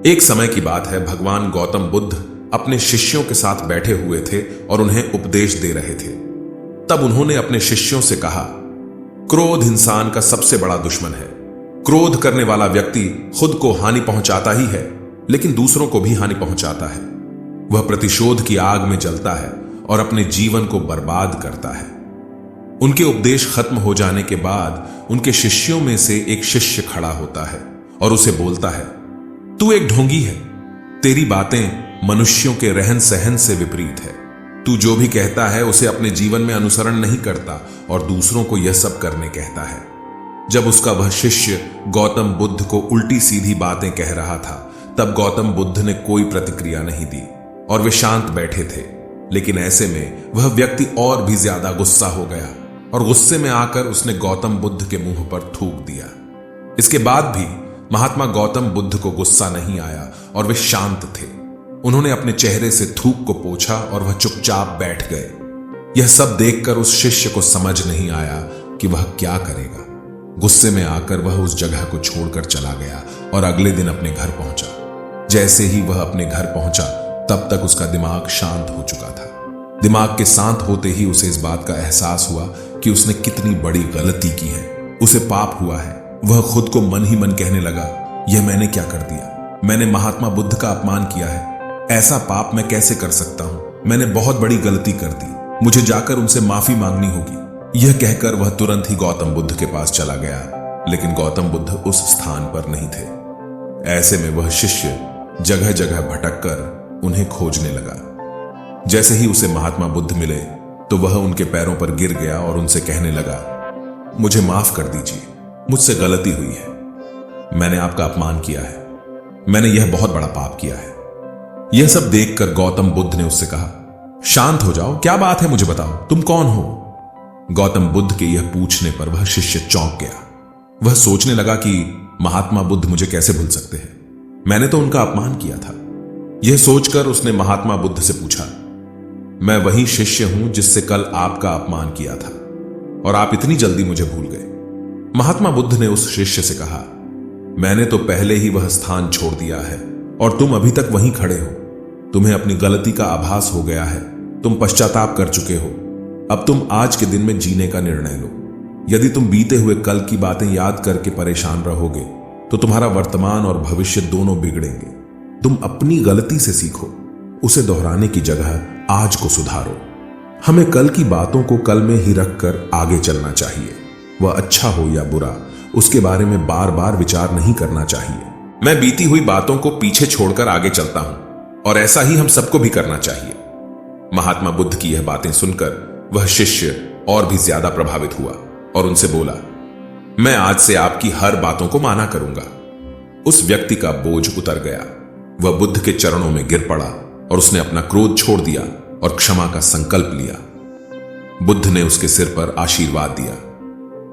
एक समय की बात है, भगवान गौतम बुद्ध अपने शिष्यों के साथ बैठे हुए थे और उन्हें उपदेश दे रहे थे। तब उन्होंने अपने शिष्यों से कहा, क्रोध इंसान का सबसे बड़ा दुश्मन है। क्रोध करने वाला व्यक्ति खुद को हानि पहुंचाता ही है, लेकिन दूसरों को भी हानि पहुंचाता है। वह प्रतिशोध की आग में जलता है और अपने जीवन को बर्बाद करता है। उनके उपदेश खत्म हो जाने के बाद उनके शिष्यों में से एक शिष्य खड़ा होता है और उसे बोलता है, तू एक ढोंगी है। तेरी बातें मनुष्यों के रहन सहन से विपरीत है। तू जो भी कहता है उसे अपने जीवन में अनुसरण नहीं करता और दूसरों को यह सब करने कहता है। जब उसका वह शिष्य गौतम बुद्ध को उल्टी सीधी बातें कह रहा था, तब गौतम बुद्ध ने कोई प्रतिक्रिया नहीं दी और वे शांत बैठे थे। लेकिन ऐसे में वह व्यक्ति और भी ज्यादा गुस्सा हो गया और गुस्से में आकर उसने गौतम बुद्ध के मुंह पर थूक दिया। इसके बाद भी महात्मा गौतम बुद्ध को गुस्सा नहीं आया और वे शांत थे। उन्होंने अपने चेहरे से थूक को पोंछा और वह चुपचाप बैठ गए। यह सब देखकर उस शिष्य को समझ नहीं आया कि वह क्या करेगा। गुस्से में आकर वह उस जगह को छोड़कर चला गया और अगले दिन अपने घर पहुंचा। जैसे ही वह अपने घर पहुंचा, तब तक उसका दिमाग शांत हो चुका था। दिमाग के शांत होते ही उसे इस बात का एहसास हुआ कि उसने कितनी बड़ी गलती की है। उसे पाप हुआ है। वह खुद को मन ही मन कहने लगा, यह मैंने क्या कर दिया? मैंने महात्मा बुद्ध का अपमान किया है। ऐसा पाप मैं कैसे कर सकता हूं? मैंने बहुत बड़ी गलती कर दी। मुझे जाकर उनसे माफी मांगनी होगी। यह कहकर वह तुरंत ही गौतम बुद्ध के पास चला गया, लेकिन गौतम बुद्ध उस स्थान पर नहीं थे। ऐसे में वह शिष्य जगह जगह भटक कर उन्हें खोजने लगा। जैसे ही उसे महात्मा बुद्ध मिले तो वह उनके पैरों पर गिर गया और उनसे कहने लगा, मुझे माफ कर दीजिए, मुझसे गलती हुई है। मैंने आपका अपमान किया है। मैंने यह बहुत बड़ा पाप किया है। यह सब देखकर गौतम बुद्ध ने उससे कहा, शांत हो जाओ, क्या बात है, मुझे बताओ, तुम कौन हो? गौतम बुद्ध के यह पूछने पर वह शिष्य चौंक गया। वह सोचने लगा कि महात्मा बुद्ध मुझे कैसे भूल सकते हैं? मैंने तो उनका अपमान किया था। यह सोचकर उसने महात्मा बुद्ध से पूछा, मैं वही शिष्य हूं जिससे कल आपका अपमान किया था और आप इतनी जल्दी मुझे भूल गए? महात्मा बुद्ध ने उस शिष्य से कहा, मैंने तो पहले ही वह स्थान छोड़ दिया है और तुम अभी तक वहीं खड़े हो। तुम्हें अपनी गलती का आभास हो गया है। तुम पश्चाताप कर चुके हो। अब तुम आज के दिन में जीने का निर्णय लो। यदि तुम बीते हुए कल की बातें याद करके परेशान रहोगे तो तुम्हारा वर्तमान और भविष्य दोनों बिगड़ेंगे। तुम अपनी गलती से सीखो, उसे दोहराने की जगह आज को सुधारो। हमें कल की बातों को कल में ही रखकर आगे चलना चाहिए। वह अच्छा हो या बुरा, उसके बारे में बार बार विचार नहीं करना चाहिए। मैं बीती हुई बातों को पीछे छोड़कर आगे चलता हूं और ऐसा ही हम सबको भी करना चाहिए। महात्मा बुद्ध की यह बातें सुनकर वह शिष्य और भी ज्यादा प्रभावित हुआ और उनसे बोला, मैं आज से आपकी हर बातों को माना करूंगा। उस व्यक्ति का बोझ उतर गया। वह बुद्ध के चरणों में गिर पड़ा और उसने अपना क्रोध छोड़ दिया और क्षमा का संकल्प लिया। बुद्ध ने उसके सिर पर आशीर्वाद दिया।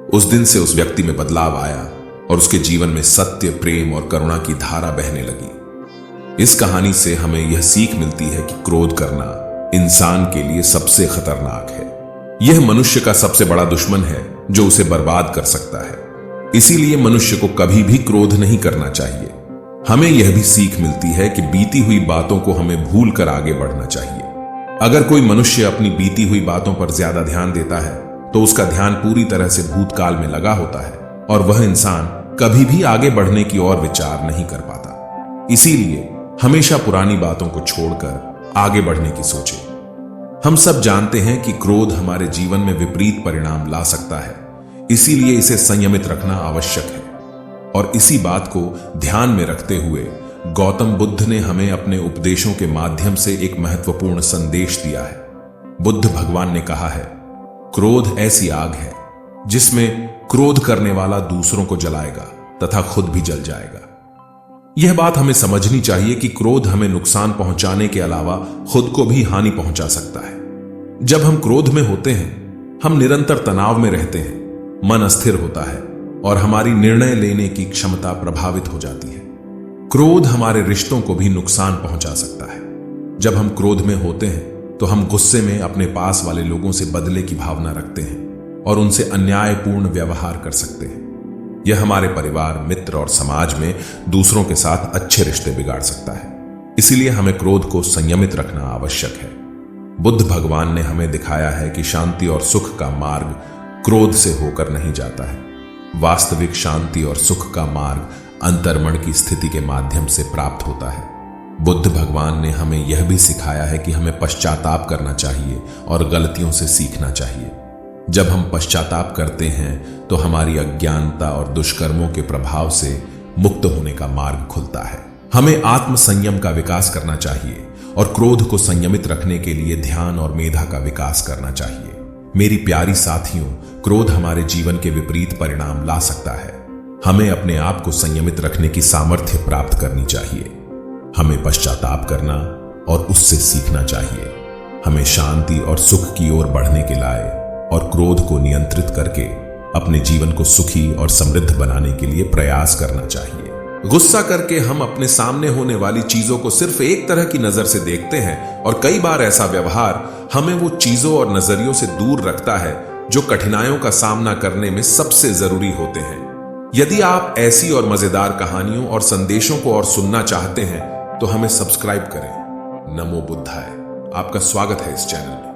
उस दिन से उस व्यक्ति में बदलाव आया और उसके जीवन में सत्य, प्रेम और करुणा की धारा बहने लगी। इस कहानी से हमें यह सीख मिलती है कि क्रोध करना इंसान के लिए सबसे खतरनाक है। यह मनुष्य का सबसे बड़ा दुश्मन है जो उसे बर्बाद कर सकता है। इसीलिए मनुष्य को कभी भी क्रोध नहीं करना चाहिए। हमें यह भी सीख मिलती है कि बीती हुई बातों को हमें भूल कर आगे बढ़ना चाहिए। अगर कोई मनुष्य अपनी बीती हुई बातों पर ज्यादा ध्यान देता है तो उसका ध्यान पूरी तरह से भूतकाल में लगा होता है और वह इंसान कभी भी आगे बढ़ने की ओर विचार नहीं कर पाता। इसीलिए हमेशा पुरानी बातों को छोड़कर आगे बढ़ने की सोचें। हम सब जानते हैं कि क्रोध हमारे जीवन में विपरीत परिणाम ला सकता है, इसीलिए इसे संयमित रखना आवश्यक है। और इसी बात को ध्यान में रखते हुए गौतम बुद्ध ने हमें अपने उपदेशों के माध्यम से एक महत्वपूर्ण संदेश दिया है। बुद्ध भगवान ने कहा है, क्रोध ऐसी आग है जिसमें क्रोध करने वाला दूसरों को जलाएगा तथा खुद भी जल जाएगा। यह बात हमें समझनी चाहिए कि क्रोध हमें नुकसान पहुंचाने के अलावा खुद को भी हानि पहुंचा सकता है। जब हम क्रोध में होते हैं, हम निरंतर तनाव में रहते हैं, मन अस्थिर होता है और हमारी निर्णय लेने की क्षमता प्रभावित हो जाती है। क्रोध हमारे रिश्तों को भी नुकसान पहुंचा सकता है। जब हम क्रोध में होते हैं तो हम गुस्से में अपने पास वाले लोगों से बदले की भावना रखते हैं और उनसे अन्यायपूर्ण व्यवहार कर सकते हैं। यह हमारे परिवार, मित्र और समाज में दूसरों के साथ अच्छे रिश्ते बिगाड़ सकता है। इसीलिए हमें क्रोध को संयमित रखना आवश्यक है। बुद्ध भगवान ने हमें दिखाया है कि शांति और सुख का मार्ग क्रोध से होकर नहीं जाता है। वास्तविक शांति और सुख का मार्ग अंतर्मन की स्थिति के माध्यम से प्राप्त होता है। बुद्ध भगवान ने हमें यह भी सिखाया है कि हमें पश्चाताप करना चाहिए और गलतियों से सीखना चाहिए। जब हम पश्चाताप करते हैं तो हमारी अज्ञानता और दुष्कर्मों के प्रभाव से मुक्त होने का मार्ग खुलता है। हमें आत्म संयम का विकास करना चाहिए और क्रोध को संयमित रखने के लिए ध्यान और मेधा का विकास करना चाहिए। मेरी प्यारी साथियों, क्रोध हमारे जीवन के विपरीत परिणाम ला सकता है। हमें अपने आप को संयमित रखने की सामर्थ्य प्राप्त करनी चाहिए। हमें पश्चाताप करना और उससे सीखना चाहिए। हमें शांति और सुख की ओर बढ़ने के लाए और क्रोध को नियंत्रित करके अपने जीवन को सुखी और समृद्ध बनाने के लिए प्रयास करना चाहिए। गुस्सा करके हम अपने सामने होने वाली चीजों को सिर्फ एक तरह की नजर से देखते हैं और कई बार ऐसा व्यवहार हमें वो चीजों और नजरियों से दूर रखता है जो कठिनाइयों का सामना करने में सबसे जरूरी होते हैं। यदि आप ऐसी और मजेदार कहानियों और संदेशों को और सुनना चाहते हैं तो हमें सब्सक्राइब करें। नमो बुद्धाय। आपका स्वागत है इस चैनल में।